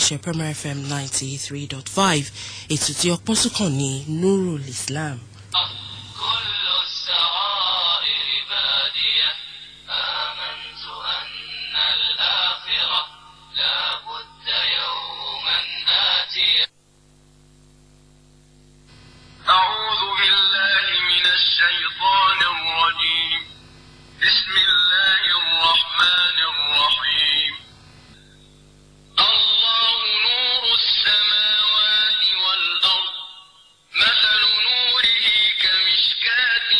iléeṣẹ́ Premier FM 93.5 ètò tí ọpọ́n sùn kàn ní Nurul Islam. أعوذ بالله من الشيطان الرجيم بسم الله الرحمن الرحيم الله نور السماوات والأرض مثل نوره كمشكاة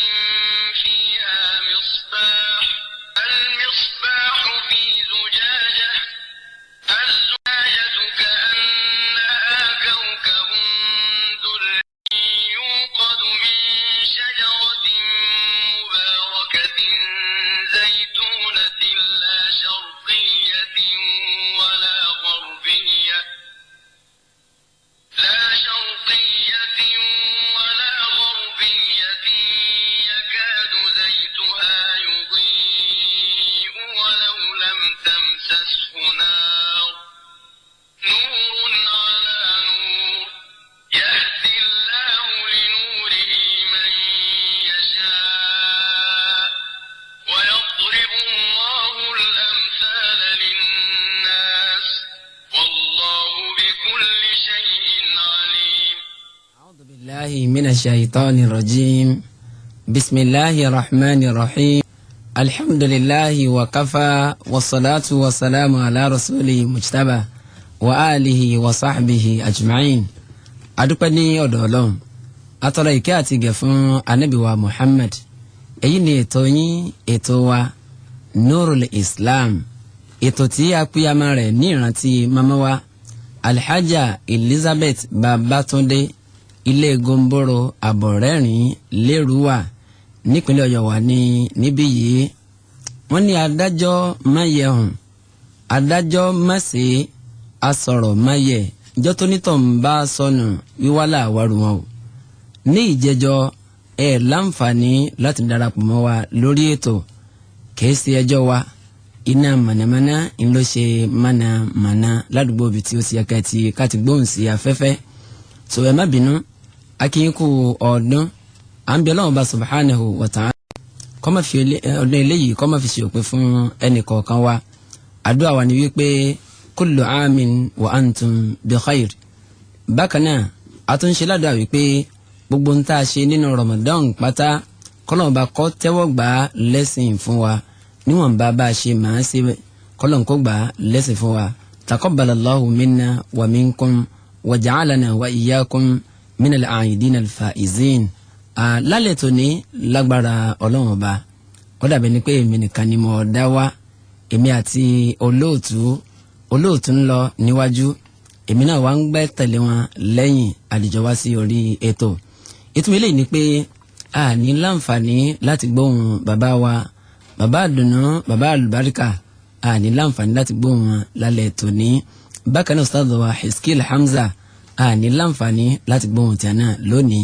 فيها مصباح المصباح في زجاجة الزجاجة كأنها كوكب دري يوقد من شجرة مباركة زيتونة لا شرقية ولا غربية يكاد زيتها يضيء ولو لم تمسسه نار نور على نور يهدي الله لنوره من يشاء ويضرب الله الأمثال للناس والله بكل شيء عليم. أعوذ بالله من الشيطان الرجيم بسم الله الرحمن الرحيم الحمد لله وكفى والصلاة والسلام على رسوله المجتبى وآله وصحبه أجمعين. adúpẹ́ ní ọ̀dọ̀ Ọlọ́run atọrọ ìkẹ́ àti ìgẹ̀ fún Ànábì wa Muhammad. Èyí ni ètò yín ètò wa Nurul Islam, ètò tí a pínyàmá rẹ̀ ní ìrántí mama wa Alhaja Elizabeth Babatunde ilé Gomboro Àbọ̀rẹ́rìn lérúwà nípínlẹ̀ Ọ̀yọ́ wa ní níbí yìí. Wọ́n ní adájọ́ máyẹ̀hùn adájọ́ máṣe asọ̀rọ̀ máyẹ̀ ìjọ tó nítọ̀ ń bá sọnù wíwá láàwárù wọn o. Ní ìjẹjọ́ láǹfààní láti darapọ̀ mọ́ wa lórí ètò kìí ṣe ẹjọ́ wa iná mànàmáná ń lọ ṣe mànàmáná ládùúgbò bíi tí ó ti yẹ káti gbóhùn sí afẹ́fẹ́. So ẹ má bínú akínkù ọdún à ń bẹ Ọlọ́run bá subhanahu wa ta'ala kó má fi ọdún eléyìí kó má fi ṣe òpin fún ẹnì kọ̀ọ̀kan wa. Àdúrà wa ni wípé kullu amin wa antum bi khair. Bákan náà a tún ṣe ládùúrà wípé gbogbo ń tá a ṣe nínú Ramadan pátá kọ́lọ́n bá kọ́ tẹ́wọ́ gbà á lẹ́sìn fún wa níwọ̀nba bá a ṣe máa ṣe kọ́lọ́n kó gbà á lẹ́sìn fún wa. Taqabbalallahu minna wa minkum wa ja'alana wa iyyakum minal aidina al-faizin. Lálẹ́ tòní lágbára Ọlọ́run ọba ó dàbí ni pé èmi nìkan ni mo dá wá, èmi àti olóòtú ń lọ níwájú, èmi náà wá ń gbẹ́ tẹ̀lé wọn lẹ́yìn àdìjọ wá sí orí ètò. Ìtumọ̀ eléyìí ni pé a ní láǹfààní láti gbóhùn bàbá wa bàbá àdùnnú bàbá àlùbáríkà, a ní láǹfààní láti gbóhùn wọn lálẹ́ tòní. Bákan náà Ustadh wa Hiskil Hamza a ní láǹfààní láti gbóhùn tí a náà lónìí.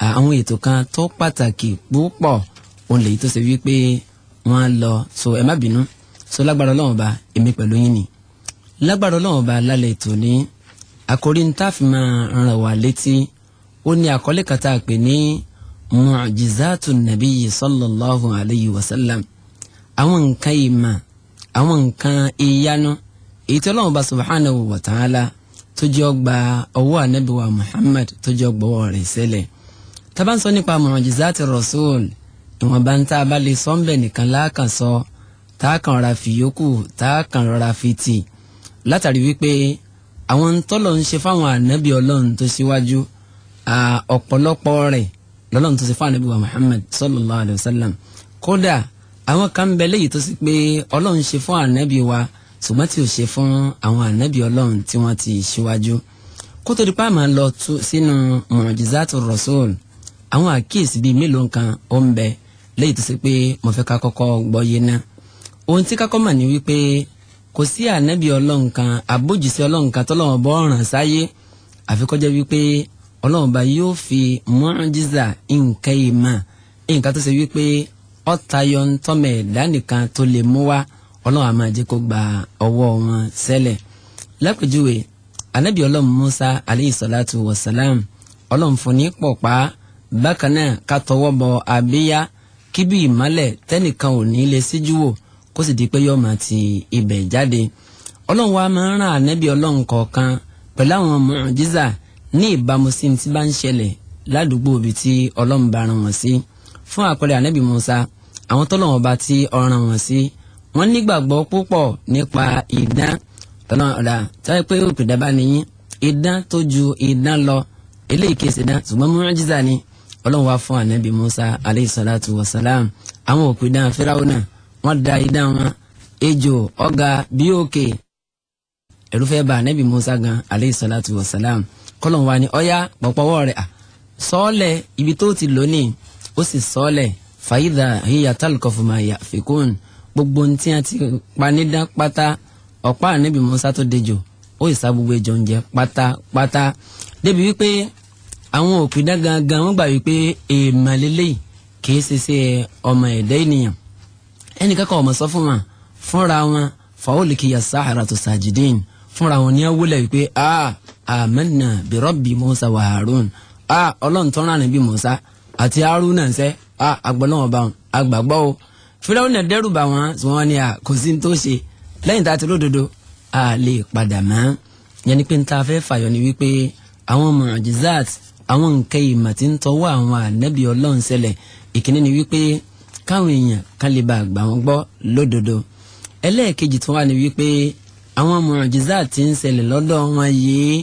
Àwọn ètò kan tó pàtàkì púpọ̀ òun lèyí tó ṣe wípé wọ́n á lọ, so ẹ má bínú. So lágbára Ọlọ́run ọba èmi pẹ̀lú yín ni lágbára Ọlọ́run ọba lálẹ́ ètò ní àkórí ń tá fi máa ràn wá létí. Ó ní àkọlé kan tá a pè ní mu'jizatun nabiyyi sallallahu alayhi wa sallam, àwọn nǹkan ìmọ̀ àwọn nǹkan ìyanu èyí tí Ọlọ́run ọba subhanahu wa ta'ala tó jẹ́ ọgbà ọwọ́ Ànábì wa Muhammad tó jẹ́ ọgbà ọwọ́ rẹ̀ sẹ́lẹ̀. Tá bá ń sọ nípa mu'jizati rasul ìwọ̀nba ń tá a bá lè sọ ń bẹ̀ nìkan láàkàn sọ tá a kàn rọra fi yókù tá a kàn rọra fi tì, látàrí wípé àwọn tọ́lọ̀ ń ṣe fáwọn ànábì Ọlọ́run tó síwájú ọ̀pọ̀lọpọ̀ rẹ̀ lọ́lọ́run tó ṣe fún ànábì wa Muhammad sallallahu alayhi wa sallam. Kódà àwọn kan bẹ léyìí tó sì pé Ọlọ́run ṣe fún ànábì wa ṣùgbọ́n tí ò ṣe fún àwọn ànábì Ọlọ́run tí wọ́n ti síwájú. Kó tó di pa máa lọ sínú mu'jizatu rasul, àwọn àkíyèsí bíi mélòó kan ó ń bẹ léyìí tó sì pé mo fẹ́ ká kọ́kọ́ gbọ́ yé ná. Ohun tí kákọ́ mà ní wípé kò sí ànábì Ọlọ́run kan àbójúsí Ọlọ́run kan tọ́lọ́run bọ́ ràn sáyé àfi kó jẹ́ wípé Ọlọ́run bá yóò fi mu'jiza nǹkan ìmọ̀ nǹkan tó ṣe wípé ọ̀tayọ̀ ntọ́mọ̀ ẹ̀dá nìkan tó lè mú wá Ọlọ́run á máa jẹ́ kó gba ọwọ́ wọn sẹ́lẹ̀. Lápèjúwe anabi ọlọ́run Musa alayhi salatu wa salam ọlọ́run fún ní pọ̀pá bákan náà ká tọwọ́ bọ abíyá kí bí ìmọ́lẹ̀ tẹ́nìkan ò ní lè síjú wò kó sì di pé yóò máa ti ibẹ̀ jáde. ọlọ́run wa máa ń rán anabi ọlọ́run kọ̀ọ̀kan pẹ̀lú àwọn mu'jiza ní ìbámu sí ti bá ń ṣẹlẹ̀ ládùúgbò ibi tí ọlọ́run bá rán wọn sí. fún àpẹẹrẹ anabi Musa àwọn tọ́lọ́run ọba tí ó rán wọn sí wọ́n nígbàgbọ́ púpọ̀ nípa idán tọ́lọ́run ọ̀dà táyé pé òpìdá bá nìyí idán tó ju idán lọ eléyìí kìí ṣe idán ṣùgbọ́n mu'jiza ni ọlọ́run wá fún anabi Musa alayhi salatu wa salam. àwọn òpìdá Fíráúnà wọ́n da idán wọn ejò ọ̀gá bí òkè ẹ̀rù fẹ́ bá anabi Musa gan alayhi salatu wa salam. kọ́lọ́run wá ní ọ̀yá pọ̀pọ̀wọ́ rẹ̀ sọ́ọ̀lẹ̀ ibi tó ti lónìí ó sì sọ́ọ̀lẹ̀ fàyídà hiya talqafu ma yafikun gbogbo ntí a ti panidán pátá ọ̀pá anabi Musa tó dejò ó ìsá gbogbo ejò ń jẹ pátápátá débi wípé àwọn òpìdá gangan wọ́n gbà wípé èèmà lélẹ́yìí kìí ṣe ọmọ ẹ̀dá ènìyàn ẹnìkankan ọmọ sọ fún wọn fúnra wọn fa'ulqiya as-saharatu sajidin fúnra wọn ní awúlẹ̀ wípé amanna bi rabbi Musa wa Harun ọlọ́run tó rán níbi Musa àti Haruna ṣe agbọ́lọ́wọ́ bá wọn agbàgbọ́ o. Fíráúnà dẹ́rù bá wọn tí wọ́n ní kò sí ní tó ṣe lẹ́yìn tá a ti ródodo a lè padà mọ́. yẹn ni pé n ta fẹ́ fàyọ ni wípé àwọn mu'jizat àwọn nǹkan ìmọ̀ tí ń tọwọ́ àwọn ànábì ọlọ́run ṣẹlẹ̀ ìkíní ni wípé káwọn èèyàn kan lè bá àgbà wọn gbọ́ lódodo. ẹlẹ́ẹ̀kejì tó wà ní wípé àwọn mu'jizat tí ń ṣẹlẹ̀ lọ́dọ̀ wọn yìí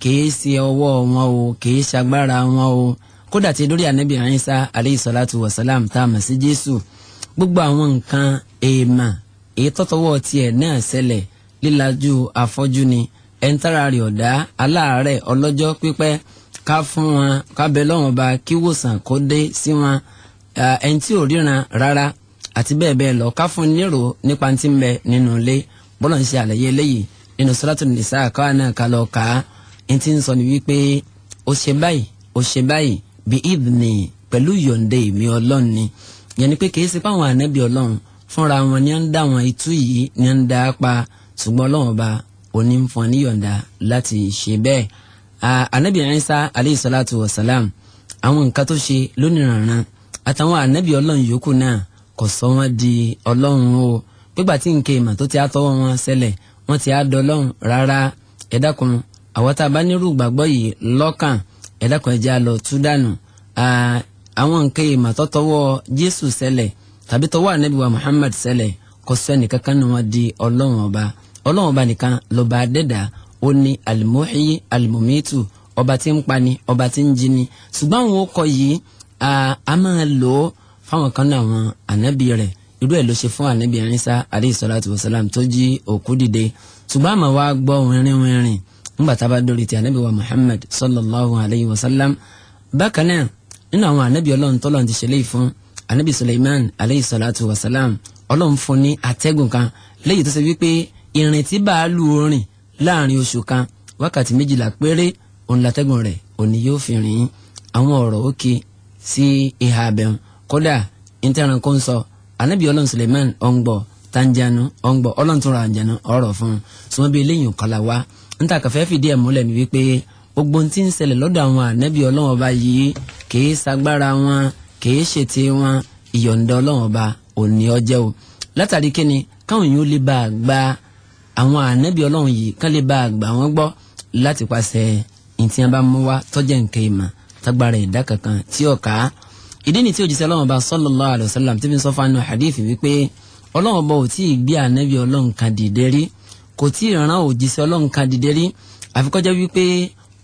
kìí ṣe ọwọ́ wọn o kìí ṣagbára wọn o kódà tí lórí ànábì Ìsá alayhi salatu wa salam tá a mọ̀ sí Jésù gbogbo àwọn nǹkan èèmà èyí tọ́tọ́wọ́ tiẹ̀ náà ṣẹlẹ̀ lílajú afọ́jú ni ẹ̀ńtàrà rẹ̀ ọ̀dá aláàárẹ̀ ọlọ́jọ́ pípẹ́ ká fún wọn ká bẹ lọ́wọ́n ba kí wòsàn kó dé sí wọn ẹni tí ò ríran rárá àti bẹ́ẹ̀ bẹ́ẹ̀ lọ ká fún nírò nípa tí ń bẹ nínú ilé bọ́lá ń ṣe àlàyé eléyìí nínú Suratul Nisa káwa náà ká lọ kà á ẹni tí ń sọ ni wípé ó ṣe báyìí bí ìdùnnì pẹ̀lú yọ̀ǹde ìmí ọlọ́run ni yẹn ni pé kìí ṣe páwọn ànábì ọlọ́run fúnra wọn ni à ń dá wọn itú yìí ni à ń dá pa ṣùgbọ́n ọlọ́run ọba òní ń fún ní yọ̀ǹda láti ṣe bẹ́ẹ̀. ànábì Ìsá alayhi salatu wa salam àwọn nǹkan tó ṣe lónìrànràn àtàwọn ànábì ọlọ́run yòókù náà kò sọ wọ́n di ọlọ́run o pígbà tí nǹkan ìmọ̀ tó ti àtọwọ́ wọn ṣẹlẹ̀ wọ́n ti àdọ́ ọlọ́run rárá ẹ dákun àwọn tá a bá nírú gbàgbọ́ yìí lọ́kàn ẹ dákun ẹ jẹ́ á lọ tú dànù àwọn nǹkan ìmọ̀ tó tọwọ́ Jésù ṣẹlẹ̀ tàbí tọwọ́ ànábì wa Muhammad ṣẹlẹ̀ kò sọ ẹnìkankan ní wọn di ọlọ́run ọba nìkan lọ́ba dẹ́dà ó ní al-muhyi al-mumitu ọba tí ń pani ọba tí ń jini ṣùgbọ́n àwọn okọ̀ yìí a máa lò ó fáwọn kan náà àwọn ànábì rẹ̀ irú ẹ̀ ló ṣe fún ànábì Ìsá alayhi salatu wa salam tó jí òkú dìde ṣùgbọ́n àmọ́ wa gbọ́ wìnrìn nígbà tá a bá dórí ti ànábì wa Muhammad sallallahu alayhi wa sallam. bákan náà nínú àwọn ànábì ọlọ́run tọ́lọ́run ti ṣẹlẹ̀ fún ànábì Suleiman alayhi salatu wa salam ọlọ́run fún ní atẹ́gùn kan léyìí tó ṣe wípé ìrìn tí bàálù orin láàrin oṣù kan wákàtí 12 péré òun látẹ́gùn rẹ̀ òní yóò fi rìn àwọn ọ̀rọ̀ òkè sí ìhà abẹ́hùn kódà ìtẹ̀ràn kó ń sọ ànábì ọlọ́run Suleiman ọ̀ngbọ̀ tanjanu ọ̀ngbọ̀ ọlọ́run tó ra àjànú ọ̀rọ̀ fún un sọmọ bíi eléyìí kọlà wá níta kàfẹ́ fìdí ẹ̀ múlẹ̀ ní wípé gbogbo tí ń ṣẹlẹ̀ lọ́dọ̀ àwọn ànábì ọlọ́run ọba yìí kìí sagbára wọn kìí ṣètì wọn ìyọ̀ǹda ọlọ́run ọba òní ọjẹ́ o látàrí kíni káwọn yóò lè bá a gba àwọn ànábì ọlọ́run yìí kán lè bá a gbà wọ́n gbọ́ láti pàṣẹ ìtì yẹn bá mú wá tọ́jẹ́ nǹkan ìmọ̀ tágbára ẹ̀dá kankan tí ó ká ìdí ni tí òjíṣẹ́ ọlọ́run ọba sallallahu alaihi wasallam tí fi ń sọ fún hadith wípé ọlọ́run ọba ò tí ì gbé ànábì ọlọ́run kan dìde rí kò tí ì rán òjíṣẹ́ ọlọ́run kan dìde rí àfikọ́jọ́ wípé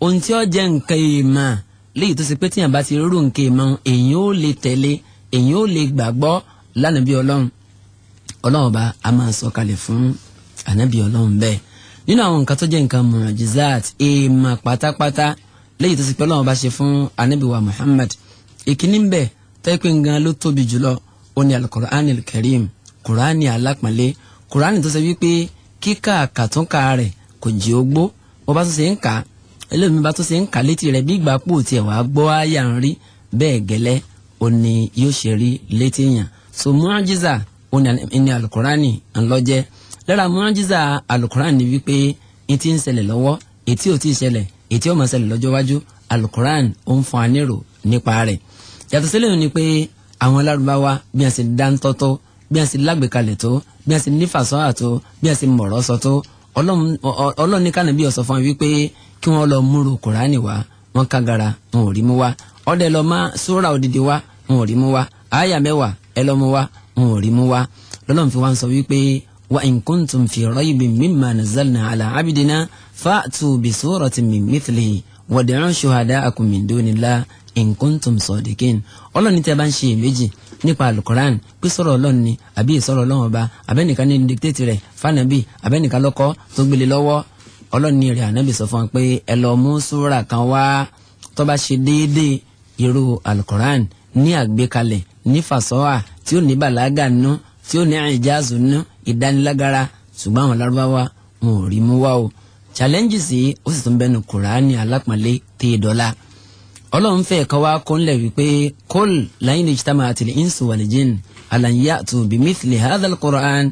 ohun tí ó jẹ́ nǹkan ìmọ̀ léyìí tó ṣe pé tíyàn bá ti rú nǹkan ìmọ̀ èyàn ó lè tẹ̀lé èyàn ó lè gbàgbọ́ lánàbí ọlọ́run ọba a máa sọ kalẹ̀ fún ànábì ọlọ́run bẹ́ẹ̀ nínú àwọn nǹkan tó jẹ́ nǹkan mu'jizat ìmọ̀ pátápátá léyìí tó ṣe pé ọlọ́run bá ṣe fún ànábì wa Muhammad ìkíní ń bẹ tẹ́pẹ́ ngan ló tóbi jùlọ ó ní al-Qur'anil Karim kùránì alápọ̀nlé kùránì tó ṣe wípé kíkà àkàtúnkà rẹ̀ kò jí ogbó wọ́n bá tó ṣe ń kà á ẹlẹ́mi bá tó ṣe ń kà létí rẹ̀ bí ìgbà pò tiẹ̀ wá gbọ́ àyà ń rí bẹ́ẹ̀ gẹ́lẹ́ ó ní yóò ṣe rí létí yàn so mu'jiza ó ní alukurani ńlọ́jẹ́ lára mu'jiza alukurani wípé n ti ń ṣẹlẹ̀ lọ́wọ́ ètí ò tí ì ṣẹlẹ̀ ètí ó máa ṣẹlẹ̀ lọ́jọ́ iwájú alukoran ó ń fún wa nírò nípa rẹ̀. yàtọ̀ sílẹ̀ ni pé àwọn Lárúbáwá bí wọ́n ṣe dáńtọ́ tó bí wọ́n ṣe lágbèkalẹ̀ tó bí wọ́n ṣe nífàsọ́hà tó bí wọ́n ṣe mọ̀rọ̀ sọ tó Ọlọ́run ní kánàbí ó sọ fún wa wípé kí wọ́n lọ múru kùránì wá wọ́n kágara wọn ò rí mú wá ọdẹ lọ má súrà òdìdí wá wọn ò rí mú wá àyà 10 ẹ lọ mú wá wọn ò rí mú wá lọ́lọ́run fi wá ń sọ wípé wa in kuntum fi raybin mimma nazzalna ala abidina fa'tu bi suratin min mithlihi wad'u shuhada'akum min dunillah in kuntum sadiqin. Ọlọ́run ní tẹ́ bá ń ṣe méjì nípa alukoran pé sọ̀rọ̀ Ọlọ́run ni àbí ìsọ̀rọ̀ Ọlọ́run ọba abẹ́nìkan ní dictate rẹ̀ fanabi abẹ́nìkan lọ́kọ́ tó gbélé lọ́wọ́ Ọlọ́run ní rẹ̀ ànábì sọ fún wa pé ẹ lọ mú súrà kan wá tó bá ṣe déédéé irú alukoran ní àgbékalẹ̀ ní fasọ́à tí ó ní bàlágà nú tí ó ní ìjáàzù nú ìdánilágara ṣùgbọ́n àwọn Lárúbáwá wọn ò rí mú wá o challenges yìí ó sì tún bẹnu kùránì alápọ̀nlé tí ì dọ́là Ọlọ́run fẹ́ kọ́ wá kó ńlẹ̀ wípé kol lain ijtama'atil insu wal jinn alan ya'tu bimithli hadha al-Qur'an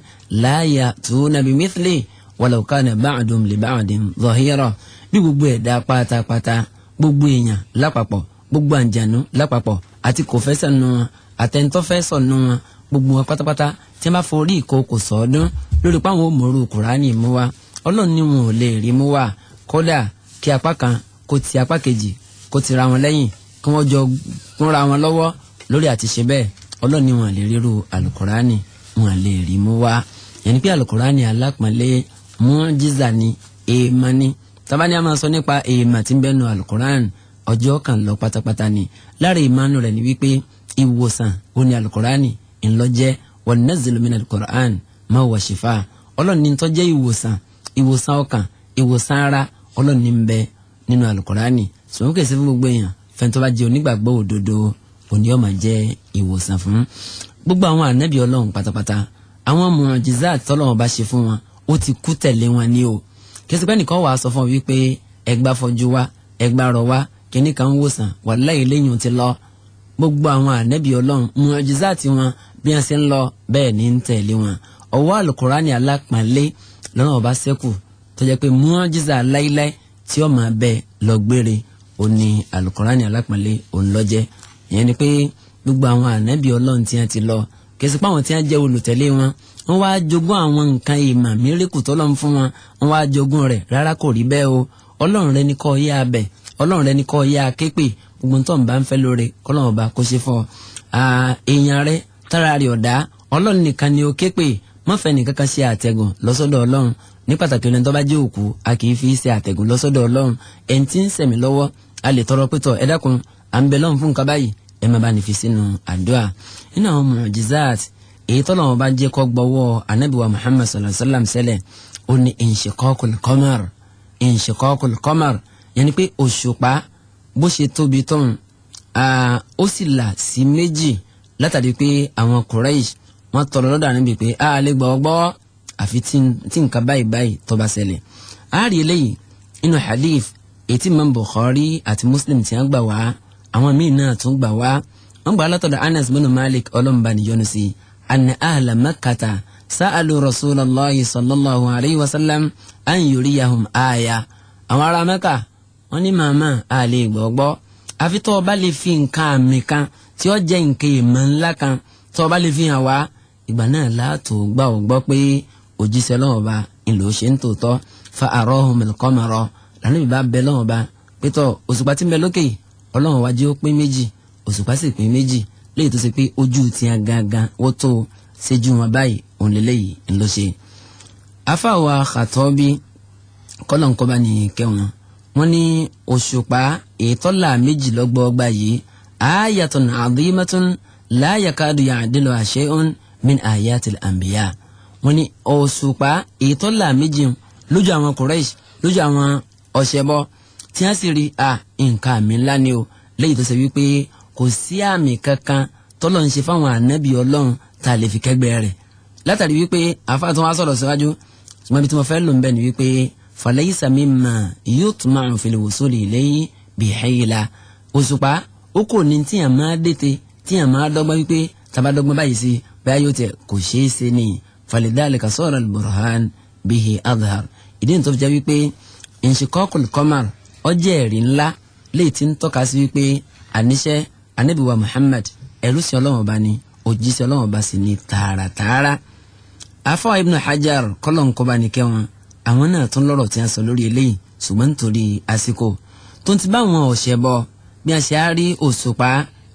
la ya'tuna bimithli walau kana ba'dum li ba'din zahira. Bí gbogbo ẹ̀dá pátápátá gbogbo èèyàn lápapọ̀ gbogbo àǹjànú lápapọ̀ àti kòfẹ́sẹ̀ nù wọn àtẹ̀ntọ́fẹ́sọ̀ nù wọn gbogbo wọn pátápátá tí wọ́n bá forí ìkókò sọ́ọ́dún lórí páwọn òmòrú kùránì mú wa Ọlọ́run ní wọn ò lè rí mú wa kódà kí apá kan kó ti apá kejì kó ti ra wọn lẹ́yìn kí wọ́n jọ kúnra wọn lọ́wọ́ lórí àti ṣe bẹ́ẹ̀ Ọlọ́run ní wọn lè ríru alukurani wọn lè rí mú wá. yẹn ni pé alukurani alápọ̀nlé mu'jiza ni èèmọ̀ ni tabani a máa sọ nípa èèmọ̀ tí ń bẹ́nu alukurani ọjọ́ kan lọ pátápátá ni lára ìmánu rẹ̀ ni wípé ìwòsàn ó ní alukurani ńlọjẹ́ wa nazzilu min alukurani ma huwa shifa. Ọlọ́run ní tó jẹ́ ìwòsàn ọkàn ìwòsàn ara Ọlọ́run ní ń bẹ nínú alukurani sọ̀rọ̀ kẹsì fún gbogbo èèyàn fẹ́ni tó bá jẹ́ onígbàgbọ́ òdodo òní ó máa jẹ́ ìwòsàn fún gbogbo àwọn ànábì Ọlọ́run pátápátá àwọn mu'jizat tọ́lọ́run bá ṣe fún wọn ó ti kú tẹ̀lé wọn ní o kẹsì pé nìkan wàá sọ fún ọ wípé ẹgbà fọjú wa ẹgbà rọ wa kíní kan ń wòsàn wàláhì lẹ́yìn ti lọ gbogbo àwọn ànábì Ọlọ́run mu'jizat wọn bí wọ́n ṣe ń lọ bẹ́ẹ̀ ní ń tẹ̀lé wọn ọwọ́ alukurani alápọ̀nlé lọ́nà ọba sẹ́kù tó jẹ́ pé mu'jiza láíláí tí ó máa bẹ lọ gbére ó ní alukurani alápọ̀nlé òun lọ́jẹ́. ìyẹn ni pé gbogbo àwọn ànábì Ọlọ́run tí wọ́n ti lọ kìí sípò àwọn tí wọ́n jẹ́ olùtẹ̀lé wọn wọ́n wá jogún àwọn nǹkan ìmọ̀ mírèkù tọ́lọ́run fún wọn wọ́n wá jogún rẹ̀ rárá kò rí bẹ́ẹ̀ o Ọlọ́run rẹ ní kọ́ yá abẹ Ọlọ́run rẹ ní kọ́ yá képe gbogbo tó ń bá ń fẹ́ lóore kọ́lọ́run ọba kó ṣe fọ́ èèyàn rẹ tára rẹ̀ ọ̀dá Ọlọ́run nìkan ni ó képe mọ́fẹ́ nìkan kan ṣe àtẹ̀gùn lọ́sọ́dọ̀ Ọlọ́run ní pàtàkì ẹni tó bá jẹ́ òkú a kì í fi ṣe àtẹ̀gùn lọ́sọ́dọ̀ Ọlọ́run ẹni tí ń sẹ̀mí lọ́wọ́ a lè tọrọ pétọ̀ ẹ dákun à ń bẹ lọ́run fún nǹkan báyìí ẹ má bá ní fi sínú àdúrà. nínú àwọn mu'jizat èyí tọ́lọ́run bá jẹ́ kọ́ gbọ́wọ́ anabiwa Muhammad sallallahu alayhi wa sallam sẹ́lẹ̀ ó ní inshiqaqul qamar yẹn ni pé òṣùpá bó ṣe tóbi tóun ó sì là sí méjì látàrí pé àwọn Quraysh wọ́n tọrọ lọ́dọ̀ Ànábì pé a lè gbọ́ àfi tí nǹkan báyìí tó bá ṣẹlẹ̀. a rí eléyìí inú hadith ètí Imam Bukhari àti Muslim tí wọ́n gbà wá àwọn míì náà tún gbà wá wọ́n gbà látọ̀dọ̀ Anas bin Malik ọlọ́mùbá níyọnu sí anna ahla Makkata sa'alu Rasulallahi sallallahu alayhi wa sallam an yuriyahum aya. àwọn ará Mẹ́kà wọ́n ní màmá a lè gbọ́ àfi tó o bá lè fi nǹkan àmì kan tí ó jẹ́ nǹkan ìmọ̀ ńlá kan tó o bá lè fi hàn wá ìgbà náà láàtò gbà ó gbọ́ pé òjíṣẹ́ lọ́wọ́ bá ńlò ṣe ń tòótọ́ fa arahumul qamara lànà ìbá bẹ lọ́wọ́ bá pétọ́ òṣùpá tí ń bẹ lókè Ọlọ́run wájú ó pín méjì òṣùpá sì pín méjì léyìí tó ṣe pé ojú ti hàn gangan wọ́n tó ṣẹ́jú wọn báyìí òun lélẹ́yìí ńlọ ṣe. afáwa Khatabi kọ́lọ̀nkọ́ba ní kẹwọn wọ́n ní òṣùpá ètọ́là méjì lọ́gbọ́ọ́gbà yìí ayatun adhimatun la yakadu ya'diluha shay'un min ayatil anbiya. wọ́n ní òṣùpá ètọ́là méjì lójú àwọn Quraysh lójú àwọn ọ̀ṣẹ́bọ tí wọ́n sì rí nǹkan àmì ńlá ni o lẹ́yìn tó ṣe wípé kò sí àmì kankan tọ́lọ́ ń ṣe fáwọn ànábì Ọlọ́run tá a lè fi kẹ́gbẹ́ rẹ̀ látàrí wípé àfáà tó wá sọ̀rọ̀ síwájú ṣùgbọ́n ibi tí mo fẹ́ lò ń bẹ̀ ni wípé falaysa mimma yutma'u fil wusuli ilayhi bihayla. òṣùpá ó kò ní tí yàn máa dètè tí yàn máa dọ́gbọ́n wípé tàbá dọ́gbọ́n báyìí sí báyìí yóò tẹ̀ kò ṣeé ṣe ní falidhalika sara al-burhan bihi adhar. ìdí nìtọ́ fi jẹ́ wípé inshiqaqul qamar ó jẹ́ ẹ̀rí ńlá léyìí tí ń tọ́ka sí wípé àníṣe Ànábì wa Muhammad ẹrú sí Ọlọ́run ọba ni òjíṣẹ́ Ọlọ́run ọba sì ni tààràtààrà. Àfáà Ibn Hajar kọ́lọ́nkọ́ba ní kẹ́wọn àwọn náà tún lọ́rọ̀ tí a sọ lórí eléyìí ṣùgbọ́n nítorí àsìkò tó ń ti bá wọn ọ̀ṣẹ́ bọ bí a ṣe á rí òṣùpá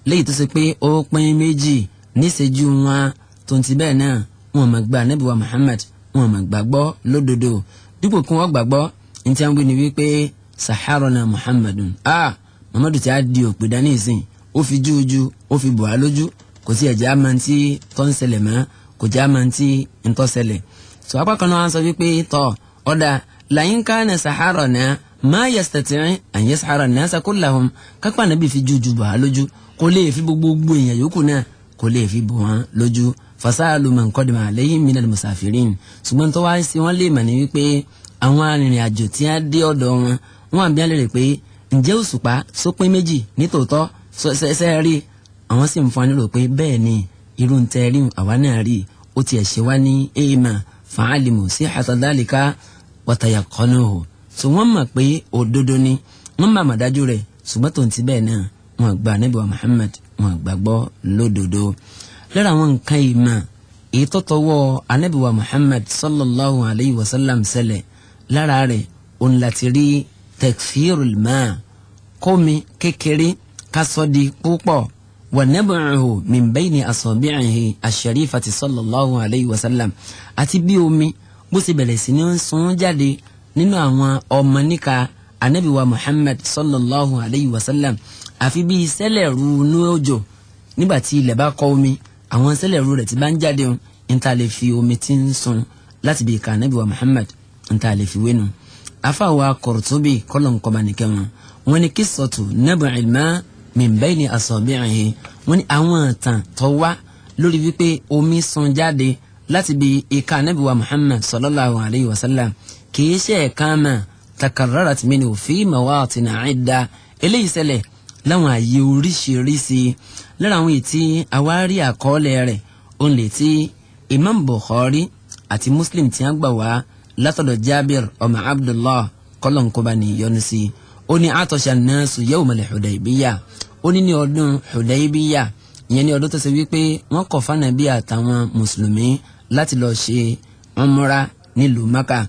léyìí tó ṣe pé ó pín méjì níṣẹ́jú wọn tó ń ti bẹ́ẹ̀ náà wọn máa gba Ànábì wa Muhammad wọn máa gbàgbọ́ lódodo dípò kí wọ́n gbàgbọ́ ní tí wọ́n wí ni wípé saharana Muhammadun Muhammadu ti á di òpè dání ìsìn ó fi jújú ó fi bọ̀ á lójú kò sí ẹ̀jẹ̀ àmàntí tó ń ṣẹlẹ̀ mọ́ kò jẹ́ àmàntí ń tó ṣẹlẹ̀ tó apá kan náà wọ́n sọ wípé tọ́ ọ̀dà làyín kana saharana ma yastati' an yasahara an-nasa kullahum kápá Ànábì fi jújú bọ̀ á lójú kò lè fi gbogbo èèyàn yòókù náà kò lè fi bọ̀ wọ́n lójú fasalu man qadima alayhim minal musafirin ṣùgbọ́n tó wá sí wọ́n lè mà ní wípé àwọn arìnrìn àjò tí a dé ọ̀dọ̀ wọn àbí alẹ́ rẹ̀ pé ǹjẹ́ òṣùpá sópin méjì nítòótọ́ ṣẹṣẹ rí àwọn sì ń fún wa nílò pé bẹ́ẹ̀ ni irú ń tẹ rí àwa náà rí ó tiẹ̀ ṣe wá ní èèmà fa'alimu sihhata dhalika wa tayaqanuhu so wọ́n mọ̀ pé òdodo ni wọ́n mọ̀ àmọ̀dájú rẹ̀ ṣùgbọ́n tó ń ti bẹ́ẹ̀ náà wọ́n gba Ànábì wa Muhammad wọ́n gbàgbọ́ lódodo. lára àwọn nǹkan ìmọ̀ èyí tó tọwọ́ Ànábì wa Muhammad sallallahu alayhi wa sallam ṣẹlẹ̀ lára rẹ̀ òun láti rí takfirul ma kómi kékeré kásọ̀dí púpọ̀ wa nab'uhu min bayni asabi'ihi ash-sharifati sallallahu alayhi wa sallam àti bí omi bó ṣe bẹ̀rẹ̀ sí ní sun jáde nínú àwọn ọmọ níka Ànábì wa Muhammad sallallahu alayhi wa sallam àfi bí sẹ́lẹ̀ ru inú òjò nígbàtí ilẹ̀ bá kọ́ omi àwọn sẹ́lẹ̀ ru rẹ̀ ti bá ń jáde ń ta lè fi omi tí ń sun láti bí ìka Ànábì wa Muhammad ń ta lè fi wénu. afáwa Qurtubi kọ́lọ̀nkọ́ba nìkẹ́ wọn ni qissatu nab'il ma min bayni asabi'ihi wọn ni àwọn ìtàn tó wá lórí wípé omi sun jáde láti bí ìka Ànábì wa Muhammad sallallahu alayhi wa sallam kìí ṣe ẹ̀ka mà takarrarat minhu fi mawatin 'idda eléyìí ṣẹlẹ̀ láwọn àyè oríṣiríṣi lára àwọn ètí àwárí àkọọ́lẹ̀ rẹ̀ òun lè ti Imam Bukhari àti Muslim tí a gbà wá látọ̀dọ̀ Jabir ọmọ Abdullah kọ́lọ̀nkọ́ba ní yọ́nú sí ó ní atasha an-nasu yawmal Hudaybiyah ó ní ọdún Hudaybiyah ìyẹn ní ọdún tó ṣe wípé wọ́n kọ̀ fánàbí àtàwọn mùsùlùmí láti lọ ṣe umra nílùú Mákà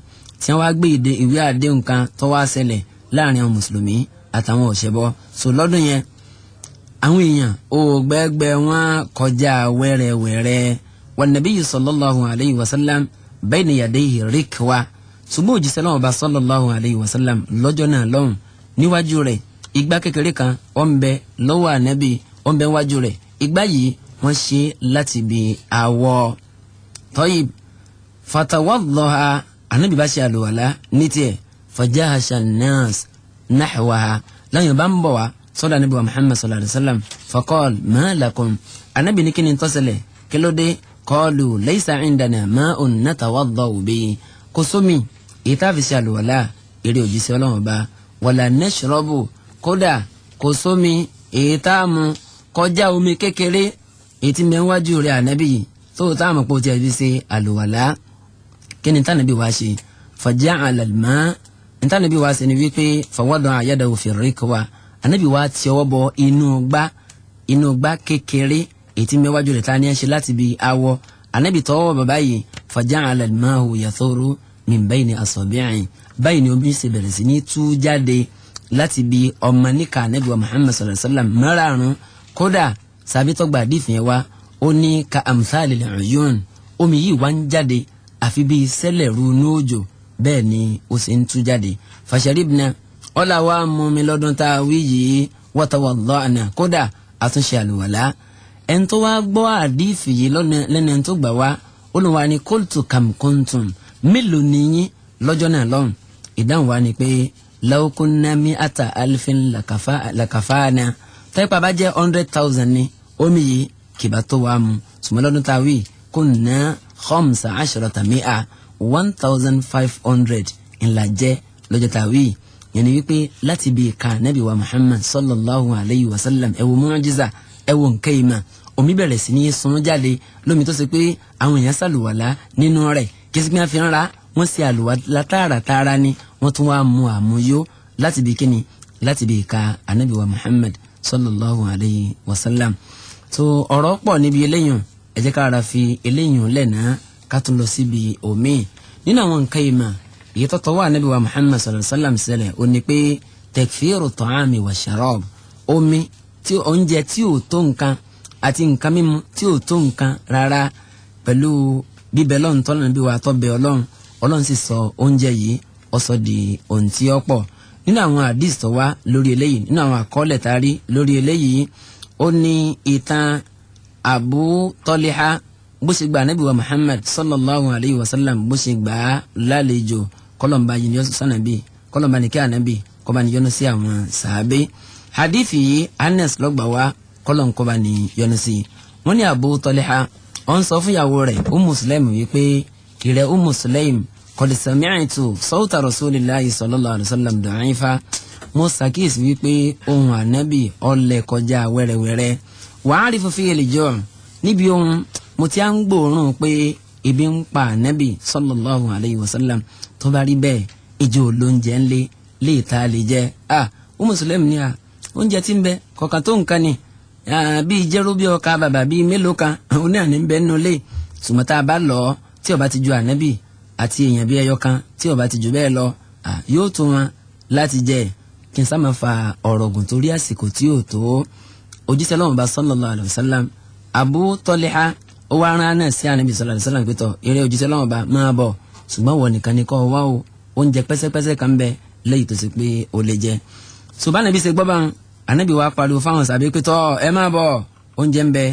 tí wọ́n wá gbé ìwé àdéhùn kan tó wá ṣẹlẹ̀ láàrin àwọn mùsùlùmí àtàwọn òṣèbọ so lọ́dún yẹn àwọn èèyàn ògbẹ́gbẹ́ wọn kọjá wẹ́rẹ́wẹ́rẹ́ wan nabiyyu sallallahu alayhi wa sallam bayna yadayhi rikwa ṣùgbọ́n òjíṣẹ́ náà bá sallallahu alayhi wa sallam lọ́jọ́ náà lọ́hùn níwájú rẹ̀ igbá kékeré kan ó ń bẹ lọ́wọ́ Ànábì ó ń bẹ wájú rẹ̀ igbá yìí wọ́n ṣe láti bí àwọ̀ tayyib fatawaddaha Ànábì bá ṣe àlùwàlá ní tiẹ̀ fajahasha an-nas nahwaha láyìn bá ń bọ̀ wá sọ́dọ̀ Ànábì wa Muhammad sallallahu alayhi wa sallam faqal ma lakum Ànábì ní kí ni tó ṣẹlẹ̀ kí ló dé qalu laysa indana ma'un natawaddau bihi kò sómi èyí tá a fi ṣe àlùwàlá eré òjíṣẹ́ Ọlọ́run bá wala nashrabu kódà kò sómi èyí tá a mu kọjá omi kékeré èyí tí mẹ́ wájú rẹ̀ Ànábì tó tá a mọ̀ pé ó ti fi ṣe àlùwàlá kí ni tánàbí wá ṣe faja'ala al-ma' ntànàbí wá ṣe ni wípé fawada'a yadahu fi rikwa Ànábì wá ti ọwọ́ bọ inú gbá kékeré èyí tí mẹ́wájú rẹ̀ ta ni ẹ ṣe láti bí awọ Ànábì tọwọ́ bàbá yìí faja'ala al-ma'u yathuru min bayni asabi'i báyìí ni omi ṣe bẹ̀rẹ̀ sí ní tú jáde láti bí ọmọ níka Ànábì wa Muhammad sallallahu alayhi wa sallam márààrún kódà sàbítọ́gba àdìfẹ́ wa ó ní ka amthalil uyun omi yìí wá ń jáde àfi bí sẹ́lẹ̀ ru ní òjò bẹ́ẹ̀ ni ó sì ń tú jáde fasharibna ọ̀là wa mú mi lọ́dún tá a wí yìí watawadda'na kódà àtúnṣe àlùwàlá ẹn tó wá gbọ́ àdìfẹ́ yìí lẹ́nu ẹn tó gbà wá olùwà ni qultu kam kuntum mélòó ni yín lọ́jọ́ náà lọ́hùn ìdáhùn wa ni pé law kunna mi'ata alfin lakafana tẹ́pà bá jẹ́ 100,000 ni omi yìí kìbá tó wá mu sùmọ́ lọ́dún tá a wí kunna 15 1,500 ńlá jẹ́ lọ́jọ́ tá a wí yẹn ni wípé láti bí ká Ànábì wa Muhammad sallallahu alayhi wa sallam ẹ wo mu'jiza ẹ wo nǹkan ìmọ̀ omi bẹ̀rẹ̀ sí ní sun jáde lómi tó ṣe pé àwọn èèyàn sàlùwàlá nínú rẹ̀ kí sí pé wọ́n fi ń ra wọ́n ṣe àlùwàlá tààràtààrà ni wọ́n tún wá mú àmúyó láti bí kíni láti bí ìka anabi wa Muhammad sallallahu alayhi wa sallam. tó ọ̀rọ̀ pọ̀ níbi eléyìn ẹ jẹ́ ká ara fi eléyìn lẹ́nà ká tún lọ síbi omi nínú àwọn nǹkan ìmọ̀ èyí tó tọwọ́ anabi wa Muhammad sallallahu alayhi wa sallam ṣẹlẹ̀ ó ní pé takfiru ta'ami wa sharab omi tí oúnjẹ tí ò tó nǹkan àti nǹkan mímu tí ò tó nǹkan rárá pẹ̀lú bíbẹ̀ lọ́n tọ́lá níbi wa tọ́ bẹ ọlọ́run sì sọ oúnjẹ yìí ó sọ di ohun tí ó pọ̀ nínú àwọn hadith tó wá lórí eléyìí nínú àwọn àkọọ́lẹ̀ tá a rí lórí eléyìí ó ní ìtàn Abu Taliha bó ṣe gba anabi wa Muhammad sallallahu alayhi wa sallam bó ṣe gbà á lálejò kọlọmba yìí ni ó sànàbí kọlọmba ní kí anabi kọba ní yọ́nú sí àwọn sàábé hadithi yìí Anas lọgbà wá kọlọmkọba ní yọ́nú sí wọn ní Abu Taliha wọn sọ fún ìyàwó rẹ̀ Sulaim wípé ìrẹ̀ Sulaim qad sami'tu sawta rasulillahi sallallahu alayhi wa sallam da'ifa mo ṣàkíyèsí wípé ohun anabi ọlẹ̀ kọjá wẹ́rẹ́wẹ́rẹ́ wa'arifu fihi al-ju' níbi ohun mo ti à ń gbòòrùn pé ebi ń pa anabi sallallahu alayhi wa sallam tó bá rí bẹ́ẹ̀ ìjọ olóúnjẹ ńlẹ̀ lè ta lè jẹ Sulaim ní oúnjẹ tí ń bẹ kọ̀ọ̀kan tó nǹkan ni bíi jẹ́rú bí ọkà bàbà bíi mélòó kan òun náà ní bẹ́ẹ̀ nulẹ̀ sùmọ́tà bá lọ tí ó bá ti ju ànábì àti èèyàn bíi ẹyọ kan tí ó bá ti ju bẹ́ẹ̀ lọ yóò tó wọn láti jẹ kí n sá máa fa ọ̀rọ̀ gùn torí àsìkò tí yóò tó òjíṣẹ́ lọ́wọ́ bá sallallahu alaihi wasallam Abu Taliha ó wá rán náà sí ànábì sallallahu alaihi wasallam pẹ̀tọ̀ eré òjíṣẹ́ lọ́wọ́ bá máa bọ̀ ṣùgbọ́n wọ̀ nìkan ni kọ́ wá o oúnjẹ pẹ́sẹ́pẹ́sẹ́ kan bẹ lẹ́yìn tó ṣe pé ó lè jẹ ṣùgbọ́n ànábì ṣe gbọ́ bá wọn ànábì wa pariwo fáwọn sàbí pẹ̀tọ̀ ẹ máa bọ̀ oúnjẹ ń bẹ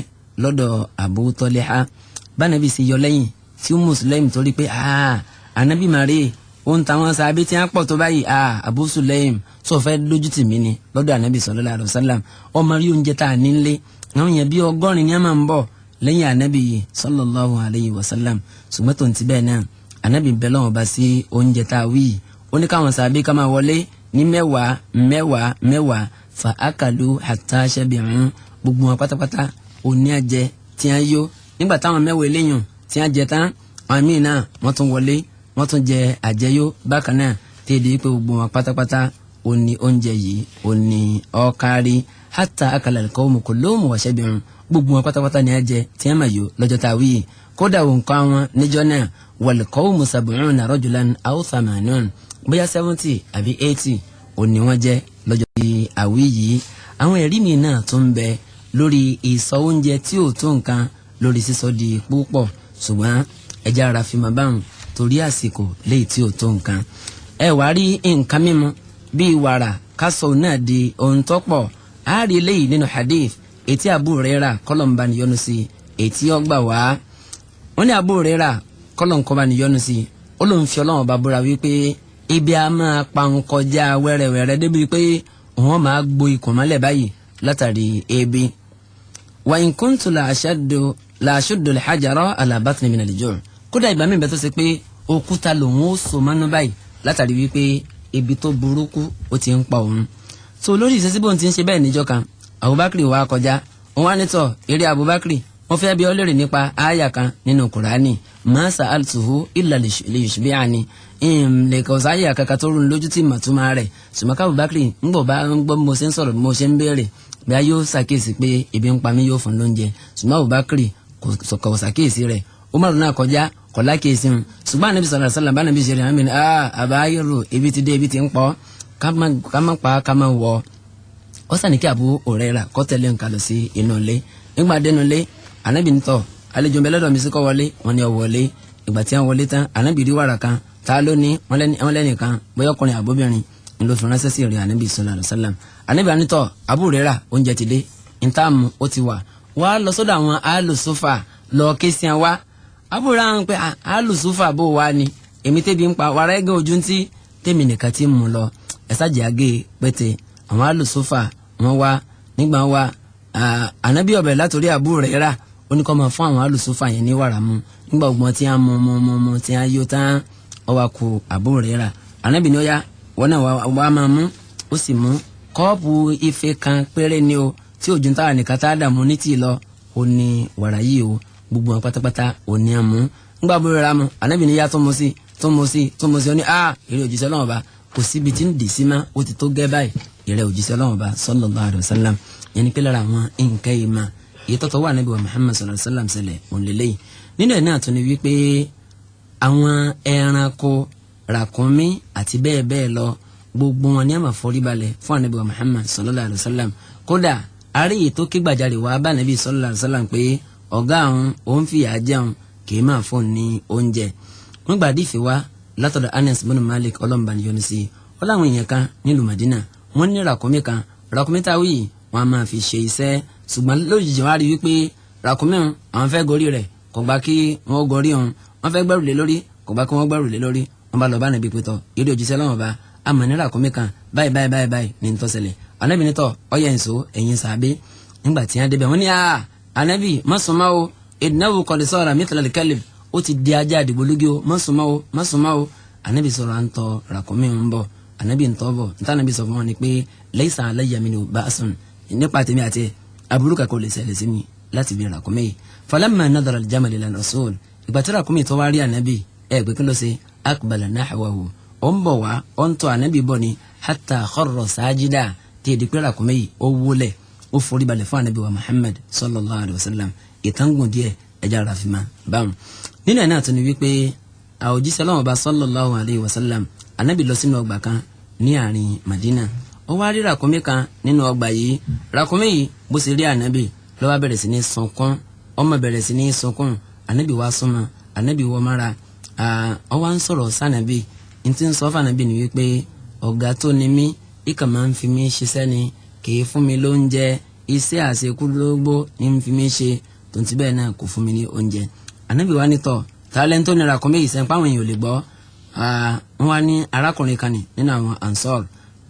lọ́dọ̀ Abu Taliha bá ànábì ṣe yọ lẹ́yìn tí Sulaim torí pé ànábì màrí ohun táwọn sàbí tí wọ́n pọ̀ tó báyìí Abu Sulaim sọ fẹ́ lójú tì mí ni lọ́dọ̀ ànábì sallallahu alaihi wasallam ọmọ rí oúnjẹ tá a nílé àwọn yẹn bí 100 ni a máa ń bọ̀ lẹ́yìn ànábì yìí sallallahu alaihi wasallam ṣùgbọ́n tó ń ti bẹ́ẹ̀ náà ànábì bẹ́ẹ̀ lọ́wọ́ bá sí oúnjẹ tá a wí ó ní káwọn sàbí ká máa wọlé ní mẹ́wàá fa akalu hatta shabi'un gbogbo wọn pátápátá òní àjẹ tí a yó nígbà táwọn mẹ́wàá eléyàn tí a jẹ tán àwọn míì náà wọ́n tún wọlé wọ́n tún jẹ àjẹyó bákan náà tí èdè pé gbogbo wọn pátápátá òní oúnjẹ yìí òní ọ̀kárí hatta akala al-qawmu kulluhum wa shabi'un gbogbo wọn pátápátá ni a jẹ tí a máa yó lọ́jọ́ tá a wí kódà òǹkà wọn níjọ́ náà wal qawmu 70 rajulan aw 80 bóyá 70 àbí 80 òní wọ́n jẹ́ lọ́jọ́ tí àwí yìí àwọn ẹ̀rí mi náà tún ń bẹ lórí ìsọ oúnjẹ tí ò tó nǹkan lórí sísọ di púpọ̀ ṣùgbọ́n ẹja ara fi máa báwọn torí àsìkò léyìí tí ò tó nǹkan ẹ wá rí nǹkan mímu bíi wàrà kásọ náà di ohun tó pọ̀ á rí léyìí nínú hadith etí Abu Hurairah kọlọmba níyọnu sí etí ọgbà wá wọn ní Abu Hurairah kọlọmkọba níyọnu sí ó lóun fi Ọlọ́run bá búra wípé ibi a máa pa ń kọjá wẹ́rẹ́wẹ́rẹ́ débi pé wọ́n máa gbo ikùn mọ́lẹ̀ báyìí látàrí ebi. wa in kuntu la ashuddu al-hajara ala batni min al-ju'. kódà ìgbà mi bẹ tó ṣe pé òkúta lòun ó so mọ́nú báyìí látàrí wípé ebi tó burúkú ó ti ń pa òun. so lórí ìṣesí bóun ti ń ṣe bẹ́ẹ̀ níjọ́ kan Abubakar wá kọjá wọn wá nítọ̀ eré Abubakar wọ́n fẹ́ bí ọ lérè nípa àyà kan nínú Kùránì ma sa'altuhu illa liyushbi'ani lè kọ́ sáyà kankan tó rún lójú tí màtúmá rẹ̀ ṣùgbọ́n ká Abubakar ń gbọ́ bá ń gbọ́ mo ṣe ń sọ̀rọ̀ mo ṣe ń béèrè bí a yóò ṣàkíyèsí pé ebi ń pa mí yóò fún lóúnjẹ ṣùgbọ́n Abubakar kò ṣàkíyèsí rẹ̀ Umaru náà kọjá kò lákíyèsí hàn ṣùgbọ́n Ànábì sallallahu alaihi wasallam bá Ànábì ṣe rẹ̀ hàn mí ni àbáyọ̀rò ebi ti dé ebi ti ń pọ̀ ká má pa ká má wọ̀ ọ́ sàn ní kí Abu Hurairah kọ́ tẹ̀lé nǹkan lọ sí inú ilé nígbà dénú ilé Ànábì ń tọ̀ àlejò ń bẹ lọ́dọ̀ mi sí kọ́ wọlé wọn ni ọ wọlé ìgbà tí wọn wọlé tán Ànábì rí wàrà kan ta ló ní wọn lẹ́nìkan bóyá ọkùnrin àbóbìnrin ń lọ fi ránṣẹ́ sí ìrìn Ànábì sallallahu alaihi wasallam Ànábì anítọ̀ Abu Hurairah oúnjẹ ti dé ntàmù ó ti wà wá lọ sọ́dọ̀ àwọn alùsùfà lọ ké sí wa Abu Hurairah ń pẹ́ alùsùfà bó wà ní èmi tẹ́bi ń pa wàrà ẹ̀gẹ́ ojú tí tèmi nìkan ti mú lọ ẹ̀sàjẹ́ àgé pété àwọn alùsùfà wọn wá nígbà wa Ànábì ọbẹ̀ látòrí Abu Hurairah ó ní kó máa fún àwọn alùsùfà yẹn ní wàrà mu nígbà ọgbọ́n tí a mú tí a yó tán ọwọ́ kù Abu Hurairah Ànábì ní ó yá wọn náà wàá máa mú ó sì mú kọ́ọ̀pù ife kan péré ni o tí òjò ń tàwa nìkan tá a dààmú ní tì lọ ó ní wàrà yìí o gbogbo wọn pátápátá ò ní àmú nígbà Abu Hurairah mu Ànábì ní yá tó mu sí tó mo sí ó ní ìrẹ́ òjíṣẹ́ Ọlọ́run Ọba kò síbi tí ń dì sí má ó ti tó gẹ́ báyìí ìrẹ́ òjíṣẹ́ Ọlọ́run Ọba sallallahu alaihi wasallam yẹn ni pé lára àwọn nǹkan yìí máa èyí tọ́tọ́ wà Ànábì wa Muhammad sallallahu alaihi wasallam ṣẹlẹ̀ òǹlẹ̀lẹ́yìn nínú ẹ̀ náà tún ni wípé àwọn ẹranko ràkúnmí àti bẹ́ẹ̀ bẹ́ẹ̀ lọ gbogbo wọn ní àmà foríbalẹ̀ fún Ànábì wa Muhammad sallallahu alaihi wasallam kódà àríyè tó ké gbàjarè wá bá Ànábì sallallahu alaihi wasallam pé ọ̀gá àwọn òun fìyà jẹun kì í máa fún ní oúnjẹ wọ́n gbà dífì wá látọ̀dọ̀ Anas bin Malik ọlọ́mùbá ni yọ́nú sí ọ láwọn èèyàn kan nílùú Madina wọ́n ní ràkúnmí kan ràkúnmí táwí wọn a máa fi ṣe iṣẹ́ ṣùgbọ́n lójijì wọ́n á rí wípé ràkúnmí àwọn fẹ́ gorí rẹ̀ kò gbà kí wọ́n gorí òun wọ́n fẹ́ gbẹ́rù lé lórí kò gbà kí wọ́n gbẹ́rù lé lórí wọ́n bá lọ bá Ànábì pétọ́ yóò di òjíṣẹ́ lọ́wọ́ bá àmọ́ ní ràkúnmí kan báyìí ní ń tọ́sẹ̀lẹ̀ Ànábì nítọ̀ ọyẹ ǹso ẹ̀yin sàbẹ́ nígbà tí wọ́n débẹ̀ wọ́n ní Ànábì mọ́sùnmá o ìdínáwó kọ́lé sọ́ra mithla al-kalb ó ti di ajá àdìgbòlógí o mọ́sùnmá o Ànábì sọ̀rọ̀ à ń tọ́ ràkúnmí ń bọ̀ Ànábì ń tọ́ bọ̀ níta Ànábì sọ fún wọn ni pé laysa alayya minhu ba'sun nípa tèmi àti aburú kakọ̀ lè ṣẹlẹ̀ sí mi láti bí ràkúnmí yìí falamma nadara al-jamal ila rasul ìgbà tí ràkúnmí tó wá rí Ànábì pé kí ló ṣe akbala nahwahu ó ń bọ̀ wá ó ń tọ́ Ànábì bọ̀ ni hatta kharra sajida tí èdè pé ràkúnmí yìí ó wólẹ̀ ó forí balẹ̀ fún Ànábì wa Muhammad sallallahu alayhi wa sallam ìtàngùn díẹ̀ ẹja ràfimá báwọn nínú ẹ̀ náà tún ni wípé òjíṣẹ́ Ọlọ́run Ọba sallallahu alayhi wa sallam Ànábì lọ sínú ọgbà kan ní àárín Madina ó wá rí ràkúnmí kan nínú ọgbà yìí ràkúnmí yìí bó ṣe rí Ànábì ló wá bẹ̀rẹ̀ sí ní sunkún ọmọ bẹ̀rẹ̀ sí ní sunkún Ànábì wá súnmọ́ Ànábì wọ́ mára ó wá ń sọ̀rọ̀ sànàbì ní ti ń sọ fànàbì ni wípé ọ̀gá tó ni mí ìkà máa ń fi mí ṣiṣẹ́ ni kì í fún mi lóúnjẹ iṣẹ́ àṣekú lógbó ní ń fi mí ṣe tonti bẹ́ẹ̀ náà kò fún mi ní oúnjẹ Ànábì wá nítọ̀ tálẹ́ńtò ní ràkúnmí yìí sẹ́ńpá àwọn èèyàn ò lè gbọ́ wọ́n wá ní arákùnrin kan ní nínú àwọn ansor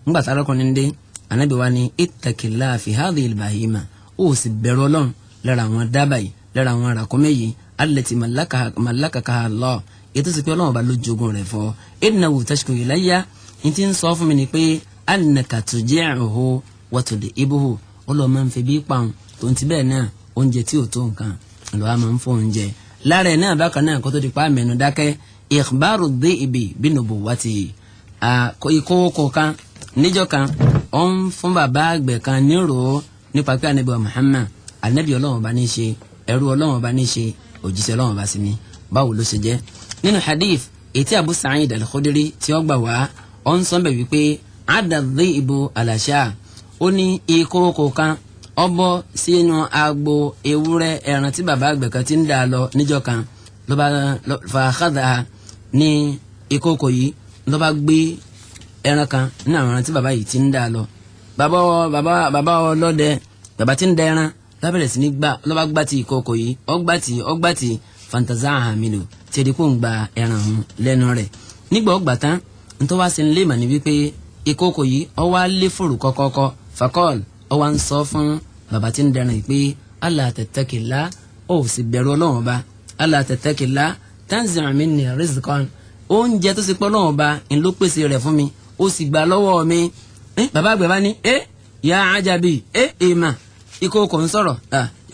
ńgbà tí arákùnrin dé Ànábì wá ní ittaqillaha fi hadhihi al-bahima ó sì bẹ̀rù Ọlọ́run lára àwọn dábàá yìí lára àwọn ràkúnmí yìí allati mallakaka Allah ètò sì pé Ọlọ́run bá ló jogún rẹ̀ fọ́ innahu tashku ilayya ní ti ń sọ fún mi ni pé annaka tuji'uhu wa tud'ibuhu Ọlọ́run máa ń fi bí pàun tonti bẹ́ẹ̀ náà oúnjẹ tí ò tó nǹkan ló wá máa ń fún oúnjẹ lára ẹ̀ náà bákan náà kó tó di pa mẹ́nu dákẹ́ ikhbaru dhi'bi bi nubuwwatihi ìkókò kan níjọ́ kan ó ń fún bàbá àgbẹ̀ kan nírò nípa pé Ànábì wa Muhammad Ànábì Ọlọ́run bá ní ṣe ẹrú Ọlọ́run bá ní ṣe òjíṣẹ́ Ọlọ́run bá sí ni báwo ló ṣe jẹ́ nínú hadith ètí Abu Sa'id al-Khudri tí ó gbà wá ó ń sọ bẹ̀ wípé adda dhi'bu ala sha ó ní ìkókò kan ọbọ sínú agbo ewúrẹ́ ẹran tí bàbá àgbẹ̀ kan ti ń dà lọ níjọ́ kan ló bá fa akhadha ní ìkókò yìí ló bá gbé ẹran kan ní àwọn ẹran tí bàbá yìí ti ń dà lọ bàbá ọlọ́dẹ bàbá ti ń da ẹran lábẹ̀rẹ̀ sí ní gbà ló bá gbà tí ìkókò yìí ọgbà tí fantazaha minhu tí èdè kò ń gba ẹran ọ̀hún lẹ́nu rẹ̀ nígbà ọgbà tán nítorí wá sí ń lé mà ní wípé ìkókò yìí ó wá lé fòrò kọ́kọ́kọ́ fakọ́l ó wá ń sọ fún bàbá tí ń dẹran yìí pé Allah tattaqillah ó sì bẹ̀rù Ọlọ́run Ọba Allah tattaqillah tanzi'u minni rizqan oúnjẹ tó sì pọ̀ Ọlọ́run Ọba ń ló pèsè rẹ̀ fún mi ó sì gbà lọ́wọ́ mi bàbá àgbẹ̀ bá ní ya ajabi èèmà ìkókò ń sọ̀rọ̀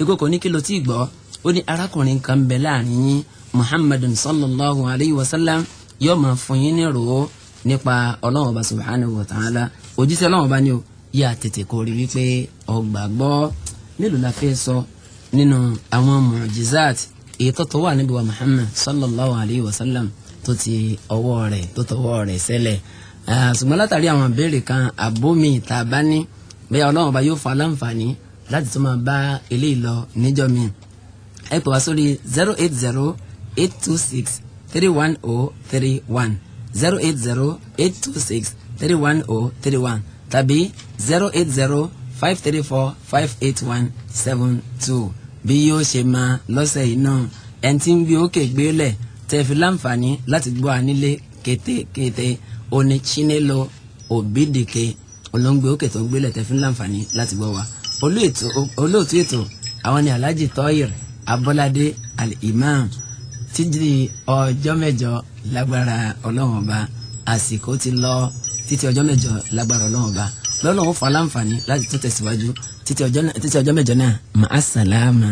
ìkókò ní kí ló tí ì gbọ́ ó ní arákùnrin kan bẹ láàrin yín Muhammadun sallallahu alayhi wa sallam yóò máa fún yín ní rò ó nípa Ọlọ́run Ọba subhanahu wa ta'ala òjíṣẹ́ Ọlọ́run Ọba ni ó yà tètè kó rí wípé ọgbàgbọ́ mélòó la fẹ́ sọ nínú àwọn mu'jizat èyí tó wà níbi wa Muhammad sallallahu alayhi wa sallam tó ti tọwọ́ rẹ̀ ṣẹlẹ̀ ṣùgbọ́n látàrí àwọn ìbéèrè kan àbómi tá a bá ní bẹ́ẹ̀ Ọlọ́run Ọba yóò fa láǹfààní láti tún máa bá eléyìí lọ níjọ́ mi ẹ pè wá sórí 080-826-31031 080-826-31031 tàbí 080-534-58172 bí yóò ṣe máa lọ́sẹ̀ yìí náà ẹni tí ń gbé òkè gbélẹ̀ tẹ́ fi láǹfààní láti gbọ́ ànílé kétékété oní Chinelo Obidike olóńgbé òkè tó ń gbélẹ̀ tẹ́ fi láǹfààní láti gbọ́ wa olóòtú ètò àwọn ni Alhaji Toyir Abolade Al-Imam títí ọjọ́ mẹ́jọ lágbára Ọlọ́run Ọba àsìkò ti lọ títí ọjọ́ mẹ́jọ lágbára Ọlọ́run Ọba lọ́lọ́run fún aláǹfààní láti tó tẹ̀síwájú títí ọjọ́ mẹ́jọ náà màá sàlámà.